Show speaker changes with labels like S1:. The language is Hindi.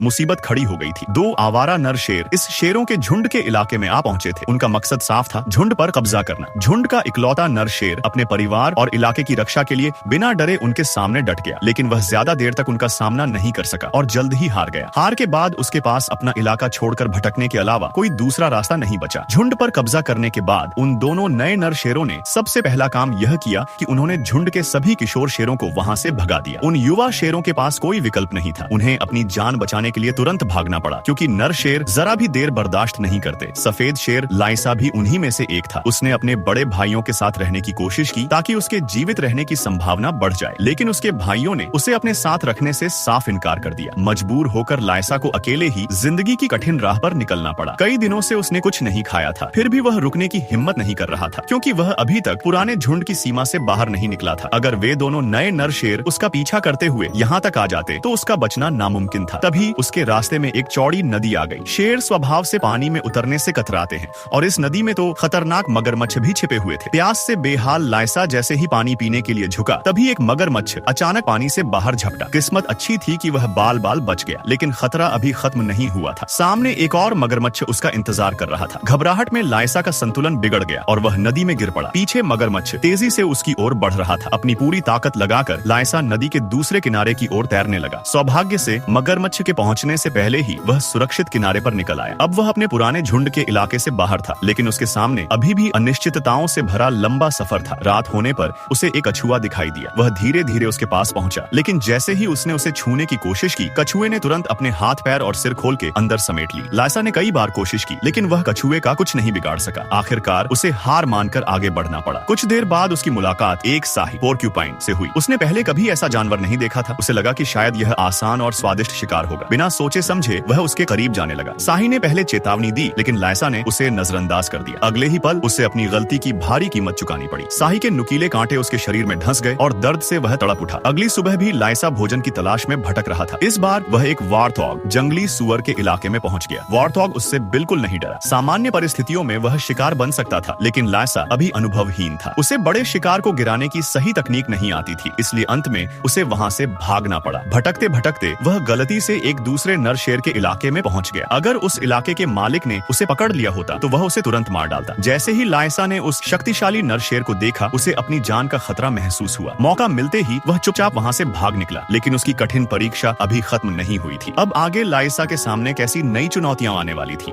S1: मुसीबत खड़ी हो गई थी। दो आवारा नर शेर इस शेरों के झुंड के इलाके में आ पहुंचे थे। उनका मकसद साफ था, झुंड पर कब्जा करना। झुंड का इकलौता नर शेर अपने परिवार और इलाके की रक्षा के लिए बिना डरे उनके सामने डट गया, लेकिन वह ज्यादा देर तक उनका सामना नहीं कर सका और जल्द ही हार गया। हार के बाद उसके पास अपना इलाका छोड़कर भटकने के अलावा कोई दूसरा रास्ता नहीं बचा। झुंड पर कब्जा करने के बाद उन दोनों नए नर शेरों ने सबसे पहला काम यह किया कि उन्होंने झुंड के सभी किशोर शेरों को वहां से भगा दिया। उन युवा शेरों के पास कोई विकल्प नहीं था, उन्हें अपनी जान बचाने के लिए तुरंत भागना पड़ा, क्योंकि नर शेर जरा भी देर बर्दाश्त नहीं करते। सफेद शेर लाइसा भी उन्हीं में से एक था। उसने अपने बड़े भाइयों के साथ रहने की कोशिश की ताकि उसके जीवित रहने की संभावना बढ़ जाए, लेकिन उसके भाइयों ने उसे अपने साथ रखने से साफ इनकार कर दिया। मजबूर होकर लाइसा को अकेले ही जिंदगी की कठिन राह पर निकलना पड़ा। कई दिनों से उसने कुछ नहीं खाया था, फिर भी वह रुकने की हिम्मत नहीं कर रहा था, क्योंकि वह अभी तक पुराने झुंड की सीमा से बाहर नहीं निकला था। अगर वे दोनों नए नर शेर उसका पीछा करते हुए यहाँ तक आ जाते तो उसका बचना नामुमकिन था। तभी उसके रास्ते में एक चौड़ी नदी आ गई। शेर स्वभाव से पानी में उतरने से कतराते हैं और इस नदी में तो खतरनाक मगरमच्छ भी छिपे हुए थे। प्यास से बेहाल लाइसा जैसे ही पानी पीने के लिए झुका, तभी एक मगरमच्छ अचानक पानी से बाहर झपटा। किस्मत अच्छी थी कि वह बाल बाल बच गया, लेकिन खतरा अभी खत्म नहीं हुआ था। सामने एक और मगरमच्छ उसका इंतजार कर रहा था। घबराहट में लाइसा का संतुलन बिगड़ गया और वह नदी में गिर पड़ा। पीछे मगरमच्छ तेजी से उसकी ओर बढ़ रहा था। अपनी पूरी ताकत लगाकर लाइसा नदी के दूसरे किनारे की ओर तैरने लगा। सौभाग्य से मगरमच्छ के पहुंचने से पहले ही वह सुरक्षित किनारे पर निकल आया। अब वह अपने पुराने झुंड के इलाके से बाहर था, लेकिन उसके सामने अभी भी अनिश्चितताओं से भरा लंबा सफर था। रात होने पर उसे एक कछुआ दिखाई दिया। वह धीरे धीरे उसके पास पहुंचा, लेकिन जैसे ही उसने उसे छूने की कोशिश की, कछुए ने तुरंत अपने हाथ पैर और सिर खोल के अंदर समेट ली। लाइसा ने कई बार कोशिश की, लेकिन वह कछुए का कुछ नहीं बिगाड़ सका। आखिरकार उसे हार मानकर आगे बढ़ना पड़ा। कुछ देर बाद उसकी मुलाकात एक शाही पोर्क्यूपाइन से हुई। उसने पहले कभी ऐसा जानवर नहीं देखा था। उसे लगा कि शायद यह आसान और स्वादिष्ट शिकार होगा। बिना सोचे समझे वह उसके करीब जाने लगा। शाही ने पहले चेतावनी दी, लेकिन लाइसा ने उसे नजरअंदाज कर दिया। अगले ही पल उसे अपनी गलती की भारी कीमत चुकानी पड़ी। शाही के नुकीले कांटे उसके शरीर में धंस गए और दर्द से वह तड़प उठा। अगली सुबह भी लाइसा भोजन की तलाश में भटक रहा था। इस बार वह एक वार्थॉग जंगली सुअर के इलाके में पहुंच गया। वार्थॉग उससे बिल्कुल नहीं डरा। सामान्य परिस्थितियों में वह शिकार बन सकता था, लेकिन लाइसा अभी अनुभवहीन था। उसे बड़े शिकार को गिराने की सही तकनीक नहीं आती थी, इसलिए अंत में उसे वहां से भागना पड़ा। भटकते भटकते वह गलती से एक दूसरे नर शेर के इलाके में पहुंच गया। अगर उस इलाके के मालिक ने उसे पकड़ लिया होता तो वह उसे तुरंत मार डालता। जैसे ही लाइसा ने उस शक्तिशाली नर शेर को देखा, उसे अपनी जान का खतरा महसूस हुआ। मौका मिलते ही वह चुपचाप वहां से भाग निकला, लेकिन उसकी कठिन परीक्षा अभी खत्म नहीं हुई थी। अब आगे लाइसा के सामने कैसी नई चुनौतियां आने वाली थी।